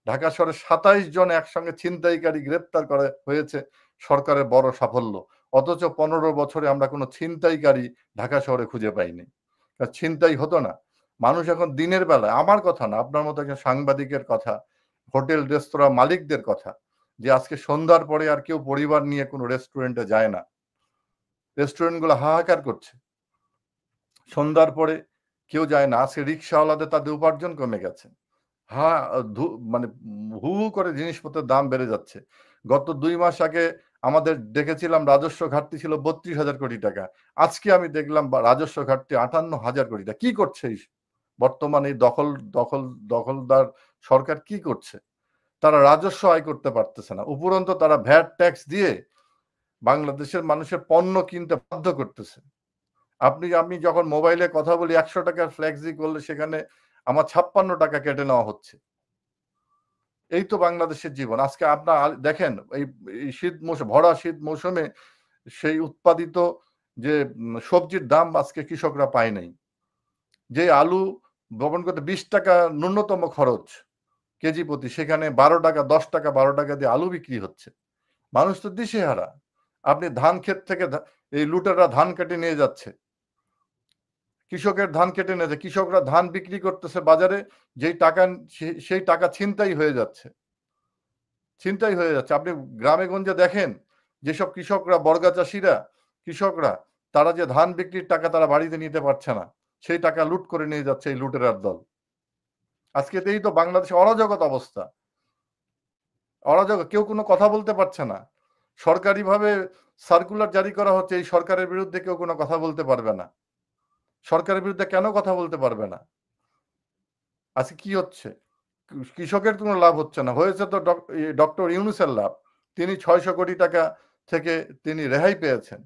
ঢাকা শহরে ২৭ জন একসঙ্গে ছিনতাইকারী গ্রেপ্তার করা হয়েছে, সরকারের বড় সাফল্য। অথচ ১৫ বছরে আমরা কোনো ছিনতাইকারী ঢাকা শহরে খুঁজে পাইনি। ছিনতাই হতো না। মানুষ এখন দিনের বেলায়, আমার কথা না, আপনার মতো একজন সাংবাদিকের কথা, হোটেল রেস্তোরাঁ মালিকদের কথা, যে আজকে সন্ধ্যার পরে আর কেউ পরিবার নিয়ে কোনো রেস্টুরেন্টে যায় না। রেস্টুরেন্টগুলো হাহাকার করছে। সন্ধ্যার পরে কেউ যায় না। আজকে রিক্শাওয়ালাদের তাদের উপার্জন কমে গেছে। হ্যাঁ, মানে হু, হু করে জিনিসপত্রের দাম বেড়ে যাচ্ছে। গত ২ মাস আগে আমাদের দেখেছিলাম রাজস্ব ঘাটতি ছিল ৩২,০০০ কোটি টাকা। আজকে আমি দেখলাম রাজস্ব ঘাটতি ৫৮,০০০ কোটি টাকা। কি করছে এই বর্তমানে এই দখলদার সরকার কি করছে? তারা রাজস্ব আয় করতে পারতেছে না। উপরন্তু তারা ভ্যাট ট্যাক্স দিয়ে বাংলাদেশের মানুষের পণ্য কিনতে বাধ্য করতেছে। আমি যখন মোবাইলে কথা বলি ১০০ টাকার ফ্লেক্সি করলে সেখানে আমার ৫৬ টাকা কেটে নেওয়া হচ্ছে। এই তো বাংলাদেশের জীবন। আজকে আপনার দেখেন এই ভরা শীত মৌসুমে সেই উৎপাদিত যে সবজির দাম আজকে কৃষকরা পায় নাই। যে আলু বপন করতে ২০ টাকা ন্যূনতম খরচ কেজি প্রতি, সেখানে ১২ টাকা, ১০ টাকা, ১২ টাকা দিয়ে আলু বিক্রি হচ্ছে। মানুষ তো দিশেহারা। আপনি ধান ক্ষেত থেকে এই লুটেরা ধান কেটে নিয়ে যাচ্ছে। কৃষকের ধান কেটে নিয়েছে, কৃষকরা ধান বিক্রি করতেছে বাজারে, সেই টাকা ছিনতাই হয়ে যাচ্ছে। আপনি গ্রামে গঞ্জে দেখেন যেসব কৃষকরা, বর্গা চাষীরা, কৃষকরা, তারা যে ধান বিক্রির টাকা তারা বাড়িতে নিতে পারছে না, সেই টাকা লুট করে নিয়ে যাচ্ছে এই লুটেরার দল। আজকে এই তো বাংলাদেশে অরাজকতা অবস্থা। কেউ কোনো কথা বলতে পারছে না। সরকারিভাবে সার্কুলার জারি করা হচ্ছে, এই সরকারের বিরুদ্ধে কেউ কোনো কথা বলতে পারবে না। সরকারের বিরুদ্ধে কেন কথা বলতে পারবে না? আজকে কি হচ্ছে? কৃষকের কোনো লাভ হচ্ছে না। হয়েছে তো ডক্টর ইউনূসের লাভ। তিনি ৬০০ কোটি টাকা থেকে তিনি রেহাই পেয়েছেন।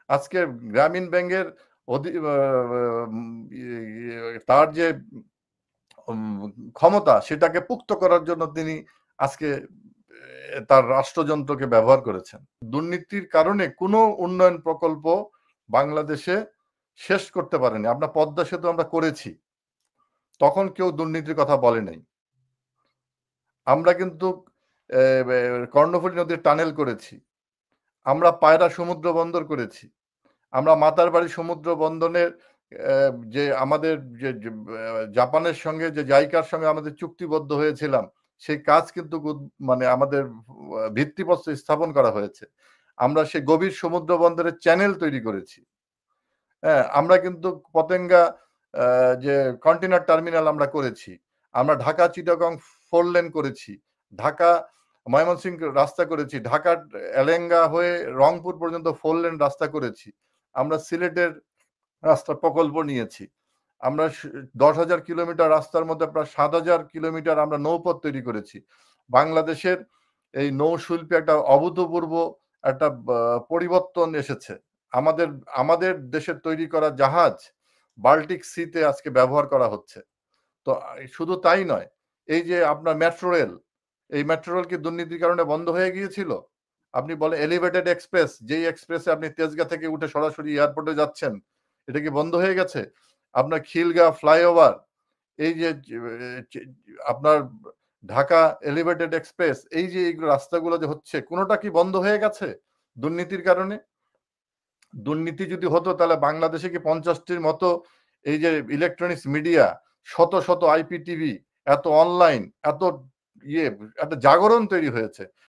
আজকে গ্রামীণ ব্যাংকের তার যে ক্ষমতা সেটাকে পুক্ত করার জন্য তিনি আজকে তার রাষ্ট্রযন্ত্রকে ব্যবহার করেছেন। দুর্নীতির কারণে কোনো উন্নয়ন প্রকল্প বাংলাদেশে শেষ করতে পারেনি। আমরা পদ্মা সেতু আমরা করেছি, তখন কেউ দুর্নীতির কথা বলে নাই। আমরা কিন্তু কর্ণফুলী নদীর টানেল করেছি, আমরা পায়রা সমুদ্র বন্দর করেছি, আমরা মাতারবাড়ি সমুদ্র বন্দরের যে আমাদের যে জাপানের সঙ্গে, যে জাইকার সঙ্গে আমাদের চুক্তিবদ্ধ হয়েছিলাম, সেই কাজ কিন্তু মানে আমাদের ভিত্তিপ্রস্তর স্থাপন করা হয়েছে। আমরা সেই গভীর সমুদ্র বন্দরের চ্যানেল তৈরি করেছি। হ্যাঁ, আমরা কিন্তু পতেঙ্গা যে কন্টেইনার টার্মিনাল আমরা করেছি। আমরা ঢাকা চিটাগং 4 লেন করেছি। ঢাকা ময়মনসিংহ রাস্তা করেছি। ঢাকার এলেঙ্গা হয়ে রংপুর পর্যন্ত 4 লেন রাস্তা করেছি। আমরা সিলেটের রাস্তার প্রকল্প নিয়েছি। আমরা ১০,০০০ কিলোমিটার রাস্তার মধ্যে প্রায় ৭,০০০ কিলোমিটার আমরা নৌপথ তৈরি করেছি। বাংলাদেশের এই নৌশিল্পে একটা অভূতপূর্ব একটা পরিবর্তন এসেছে। আমাদের দেশের তৈরি করা জাহাজ বাল্টিক সিতে আজকে ব্যবহার করা হচ্ছে। তো শুধু তাই নয়, এই যে আপনার মেট্রো রেল, এই মেট্রো রেল কি দুর্নীতির কারণে বন্ধ হয়ে গিয়েছিল? আপনি বলেন এলিভেটেড এক্সপ্রেস, যেই এক্সপ্রেসে আপনি তেজগাঁ থেকে উঠে সরাসরি এয়ারপোর্টে যাচ্ছেন, এটা কি বন্ধ হয়ে গেছে? আপনার খিলগাঁও ফ্লাইওভার, এই যে আপনার ঢাকা এলিভেটেড এক্সপ্রেস, এই যে এই রাস্তাগুলো যে হচ্ছে, কোনোটা কি বন্ধ হয়ে গেছে দুর্নীতির কারণে? দুর্নীতি যদি হতো তাহলে বাংলাদেশে কি ৫০টির মতো এই যে ইলেকট্রনিক্স মিডিয়া, শত শত আইপিটিভি, এত অনলাইন, এত একটা জাগরণ তৈরি হয়েছে।